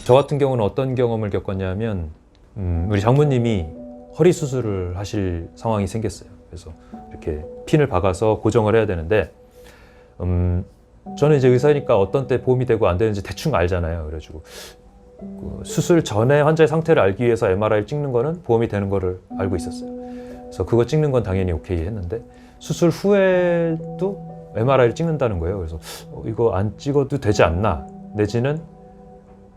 저 같은 경우는 어떤 경험을 겪었냐면 우리 장모님이 허리 수술을 하실 상황이 생겼어요. 그래서 이렇게 핀을 박아서 고정을 해야 되는데 저는 이제 의사니까 어떤 때 보험이 되고 안 되는지 대충 알잖아요. 그래가지고 그 수술 전에 환자의 상태를 알기 위해서 MRI를 찍는 거는 보험이 되는 거를 알고 있었어요. 그래서 그거 찍는 건 당연히 오케이 했는데 수술 후에도 MRI를 찍는다는 거예요. 그래서 이거 안 찍어도 되지 않나, 내지는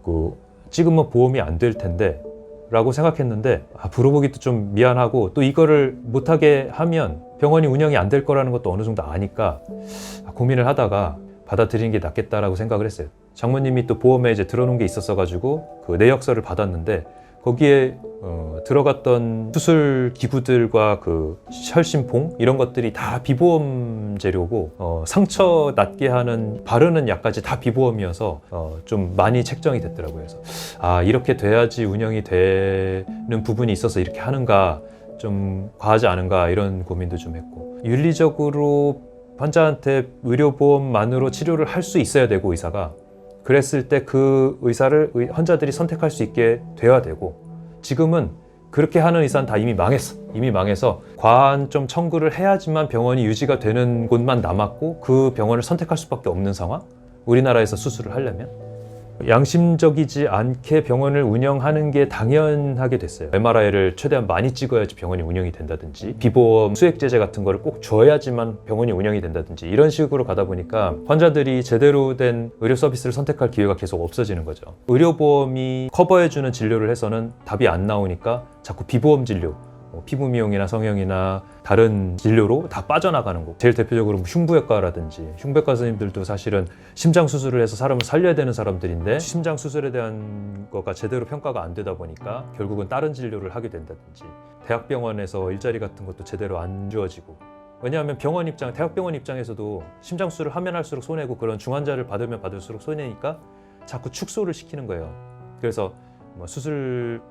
그 찍으면 보험이 안 될 텐데 라고 생각했는데, 물어보기도 좀 미안하고 또 이거를 못하게 하면 병원이 운영이 안 될 거라는 것도 어느 정도 아니까 고민을 하다가 받아들이는 게 낫겠다라고 생각을 했어요. 장모님이 또 보험에 이제 들어놓은 게 있었어 가지고 그 내역서를 받았는데 거기에 들어갔던 수술 기구들과 그 혈심봉 이런 것들이 다 비보험 재료고 상처 낫게 하는 바르는 약까지 다 비보험이어서 좀 많이 책정이 됐더라고요. 그래서 이렇게 돼야지 운영이 되는 부분이 있어서 이렇게 하는가, 좀 과하지 않은가 이런 고민도 좀 했고, 윤리적으로 환자한테 의료보험만으로 치료를 할 수 있어야 되고 의사가 그랬을 때 그 의사를 환자들이 선택할 수 있게 돼야 되고, 지금은 그렇게 하는 의사는 다 이미 망했어. 이미 망해서 과한 좀 청구를 해야지만 병원이 유지가 되는 곳만 남았고 그 병원을 선택할 수밖에 없는 상황. 우리나라에서 수술을 하려면 양심적이지 않게 병원을 운영하는 게 당연하게 됐어요. MRI를 최대한 많이 찍어야지 병원이 운영이 된다든지, 비보험 수액제제 같은 거를 꼭 줘야지만 병원이 운영이 된다든지, 이런 식으로 가다 보니까 환자들이 제대로 된 의료 서비스를 선택할 기회가 계속 없어지는 거죠. 의료보험이 커버해주는 진료를 해서는 답이 안 나오니까 자꾸 비보험 진료, 피부 미용이나 성형이나 다른 진료로 다 빠져나가는 거고, 제일 대표적으로 흉부외과라든지, 흉부외과 선생님들도 사실은 심장 수술을 해서 사람을 살려야 되는 사람들인데 심장 수술에 대한 거가 제대로 평가가 안 되다 보니까 결국은 다른 진료를 하게 된다든지, 대학병원에서 일자리 같은 것도 제대로 안 주어지고, 왜냐하면 대학병원 입장에서도 심장 수술을 하면 할수록 손해고 그런 중환자를 받으면 받을수록 손해니까 자꾸 축소를 시키는 거예요. 그래서 수술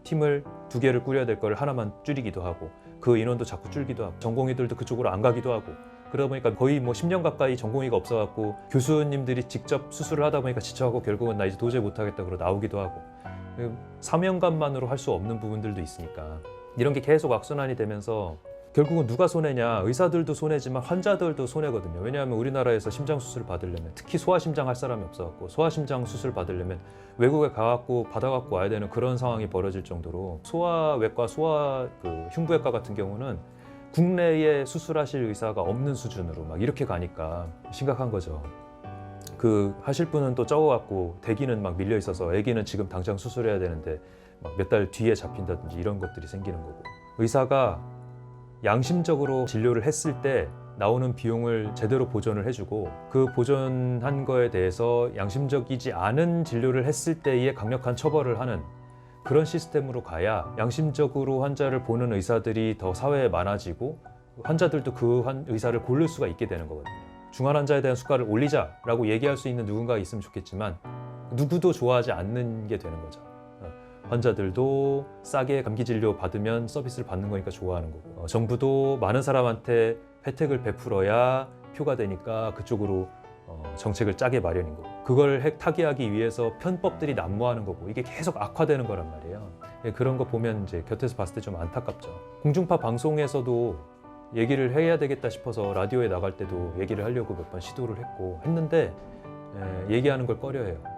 팀을 2개를 꾸려야 될 거를 하나만 줄이기도 하고, 그 인원도 자꾸 줄기도 하고, 전공의들도 그쪽으로 안 가기도 하고, 그러다 보니까 거의 10년 가까이 전공의가 없어갖고 교수님들이 직접 수술을 하다 보니까 지쳐하고 결국은 나 이제 도저히 못하겠다 그러고 나오기도 하고, 사명감만으로 할 수 없는 부분들도 있으니까 이런 게 계속 악순환이 되면서 결국은 누가 손해냐? 의사들도 손해지만 환자들도 손해거든요. 왜냐하면 우리나라에서 심장 수술을 받으려면, 특히 소아심장 할 사람이 없어갖고 소아심장 수술 받으려면 외국에 가갖고 받아갖고 와야 되는 그런 상황이 벌어질 정도로, 소아외과, 흉부외과 같은 경우는 국내에 수술하실 의사가 없는 수준으로 막 이렇게 가니까 심각한 거죠. 하실 분은 또 적어갖고 대기는 막 밀려 있어서 아기는 지금 당장 수술해야 되는데 막 몇 달 뒤에 잡힌다든지 이런 것들이 생기는 거고, 의사가 양심적으로 진료를 했을 때 나오는 비용을 제대로 보전을 해주고, 그 보전한 거에 대해서 양심적이지 않은 진료를 했을 때의 강력한 처벌을 하는 그런 시스템으로 가야 양심적으로 환자를 보는 의사들이 더 사회에 많아지고 환자들도 그 의사를 고를 수가 있게 되는 거거든요. 중환 환자에 대한 수가를 올리자라고 얘기할 수 있는 누군가가 있으면 좋겠지만 누구도 좋아하지 않는 게 되는 거죠. 환자들도 싸게 감기 진료 받으면 서비스를 받는 거니까 좋아하는 거고, 정부도 많은 사람한테 혜택을 베풀어야 표가 되니까 그쪽으로 정책을 짜게 마련인 거고, 그걸 타개하기 위해서 편법들이 난무하는 거고, 이게 계속 악화되는 거란 말이에요. 그런 거 보면 이제 곁에서 봤을 때 좀 안타깝죠. 공중파 방송에서도 얘기를 해야 되겠다 싶어서 라디오에 나갈 때도 얘기를 하려고 몇 번 시도를 했는데 얘기하는 걸 꺼려해요.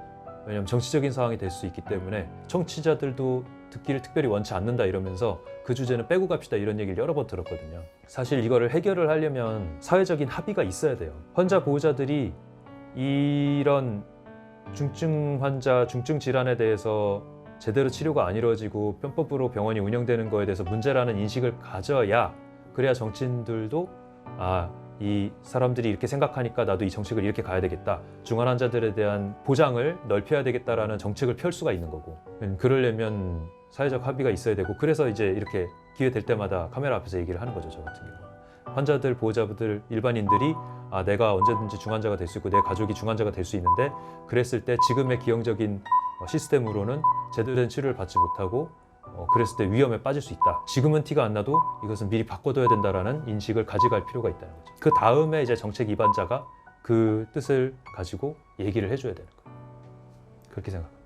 왜냐하면 정치적인 상황이 될 수 있기 때문에 청취자들도 듣기를 특별히 원치 않는다 이러면서 그 주제는 빼고 갑시다 이런 얘기를 여러 번 들었거든요. 사실 이거를 해결을 하려면 사회적인 합의가 있어야 돼요. 환자 보호자들이 이런 중증 환자, 중증 질환에 대해서 제대로 치료가 안 이루어지고 편법으로 병원이 운영되는 거에 대해서 문제라는 인식을 가져야, 그래야 정치인들도 이 사람들이 이렇게 생각하니까 나도 이 정책을 이렇게 가야 되겠다, 중환 환자들에 대한 보장을 넓혀야 되겠다라는 정책을 펼 수가 있는 거고, 그러려면 사회적 합의가 있어야 되고, 그래서 이제 이렇게 기회 될 때마다 카메라 앞에서 얘기를 하는 거죠. 저 같은 경우 환자들, 보호자분들, 일반인들이 내가 언제든지 중환자가 될 수 있고 내 가족이 중환자가 될 수 있는데, 그랬을 때 지금의 기형적인 시스템으로는 제대로 된 치료를 받지 못하고 그랬을 때 위험에 빠질 수 있다. 지금은 티가 안 나도 이것은 미리 바꿔둬야 된다라는 인식을 가져갈 필요가 있다는 거죠. 그 다음에 이제 정책 입안자가 그 뜻을 가지고 얘기를 해줘야 되는 거예요. 그렇게 생각합니다.